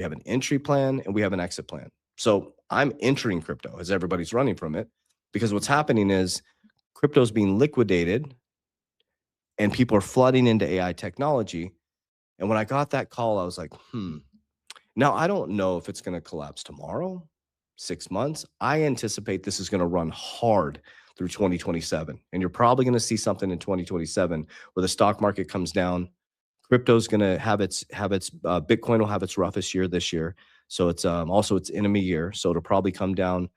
We have an entry plan and we have an exit plan. So I'm entering crypto as everybody's running from it, because what's happening is crypto is being liquidated and people are flooding into AI technology. And when I got that call, I was like, Now, I don't know if it's going to collapse tomorrow, 6 months. I anticipate this is going to run hard through 2027. And you're probably going to see something in 2027 where the stock market comes down. Crypto's going to have its Bitcoin will have its roughest year this year. So it's also its enemy year. So it'll probably come down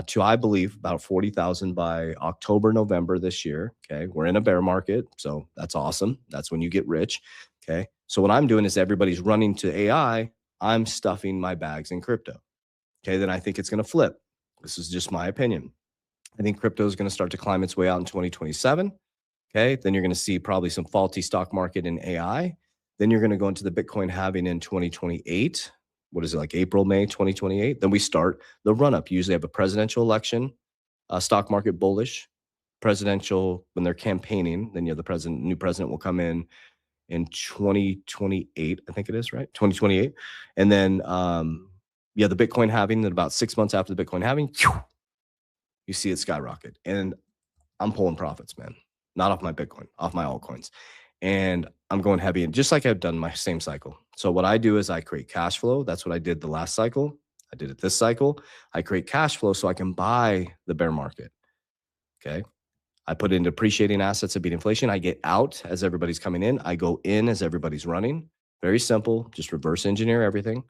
to, I believe, about 40,000 by October, November this year. Okay. We're in a bear market. So that's awesome. That's when you get rich. Okay. So what I'm doing is everybody's running to AI. I'm stuffing my bags in crypto. Okay. Then I think it's going to flip. This is just my opinion. I think crypto is going to start to climb its way out in 2027. Okay. Then you're going to see probably some faulty stock market in AI. Then you're going to go into the Bitcoin halving in 2028. What is it, like April, May 2028? Then we start the run up. You usually have a presidential election, stock market bullish, presidential when they're campaigning. Then you have the new president will come in 2028, I think it is, right? 2028. And then, the Bitcoin halving, then about 6 months after the Bitcoin halving, you see it skyrocket. And I'm pulling profits, man. Not off my Bitcoin, off my altcoins. And I'm going heavy, and just like I've done my same cycle. So what I do is I create cash flow. That's what I did the last cycle. I did it this cycle. I create cash flow so I can buy the bear market. Okay. I put in depreciating assets to beat inflation. I get out as everybody's coming in. I go in as everybody's running. Very simple. Just reverse engineer everything.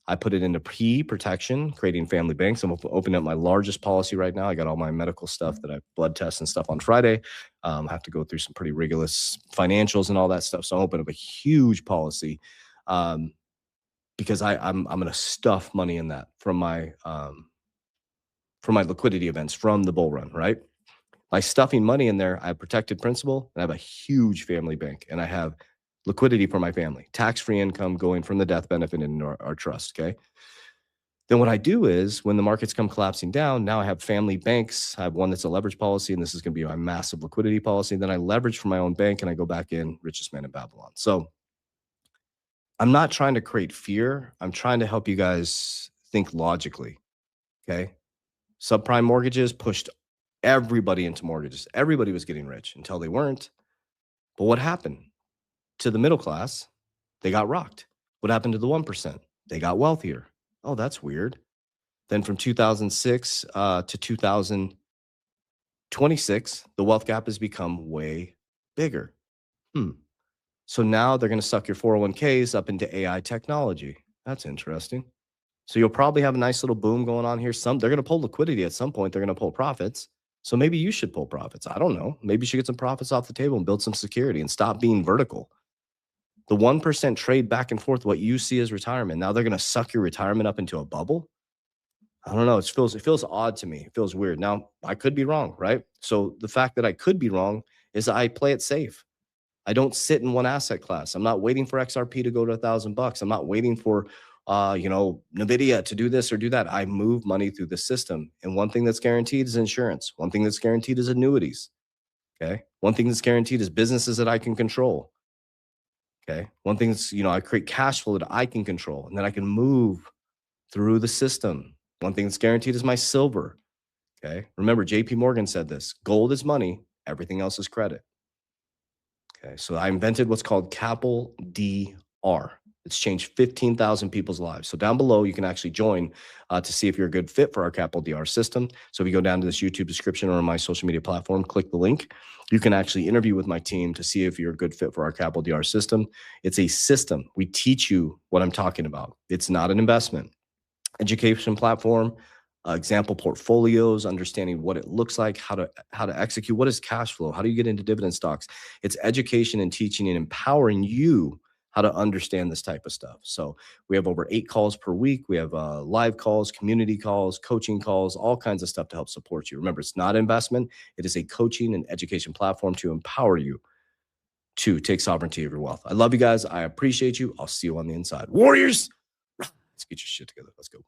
I put it into protection, creating family banks. I'm opening up my largest policy right now. I got all my medical stuff that I blood tests and stuff on Friday. I have to go through some pretty rigorous financials and all that stuff. So I'm opening up a huge policy because I'm going to stuff money in that from my liquidity events from the bull run, right? By stuffing money in there, I have protected principal and I have a huge family bank, and I have liquidity for my family, tax-free income going from the death benefit into our trust. Okay. Then what I do is when the markets come collapsing down, now I have family banks. I have one that's a leverage policy, and this is going to be my massive liquidity policy. Then I leverage from my own bank and I go back in, richest man in Babylon. So I'm not trying to create fear. I'm trying to help you guys think logically. Okay. Subprime mortgages pushed everybody into mortgages. Everybody was getting rich until they weren't. But what happened to the middle class? They got rocked. What happened to the 1%? They got wealthier. Oh, that's weird. Then from 2006 to 2026, the wealth gap has become way bigger. So now they're going to suck your 401ks up into AI technology. That's interesting. So you'll probably have a nice little boom going on here. They're going to pull liquidity at some point. They're going to pull profits. So maybe you should pull profits. I don't know. Maybe you should get some profits off the table and build some security and stop being vertical. The 1% trade back and forth, what you see as retirement. Now they're going to suck your retirement up into a bubble. I don't know. It feels odd to me. It feels weird. Now I could be wrong, right? So the fact that I could be wrong is I play it safe. I don't sit in one asset class. I'm not waiting for XRP to go to $1,000. I'm not waiting for NVIDIA to do this or do that. I move money through the system. And one thing that's guaranteed is insurance. One thing that's guaranteed is annuities. Okay. One thing that's guaranteed is businesses that I can control. Okay. One thing that's, I create cash flow that I can control, and then I can move through the system. One thing that's guaranteed is my silver. Okay. Remember, JP Morgan said this: gold is money. Everything else is credit. Okay. So I invented what's called Capital DR. It's changed 15,000 people's lives. So down below, you can actually join to see if you're a good fit for our Capital DR system. So if you go down to this YouTube description or on my social media platform, click the link. You can actually interview with my team to see if you're a good fit for our Capital DR system. It's a system. We teach you what I'm talking about. It's not an investment. Education platform, example portfolios, understanding what it looks like, how to execute, what is cash flow, how do you get into dividend stocks. It's education and teaching and empowering you how to understand this type of stuff. So we have over 8 calls per week. We have live calls, community calls, coaching calls, all kinds of stuff to help support you. Remember, it's not investment. It is a coaching and education platform to empower you to take sovereignty of your wealth. I love you guys. I appreciate you. I'll see you on the inside. Warriors, let's get your shit together. Let's go.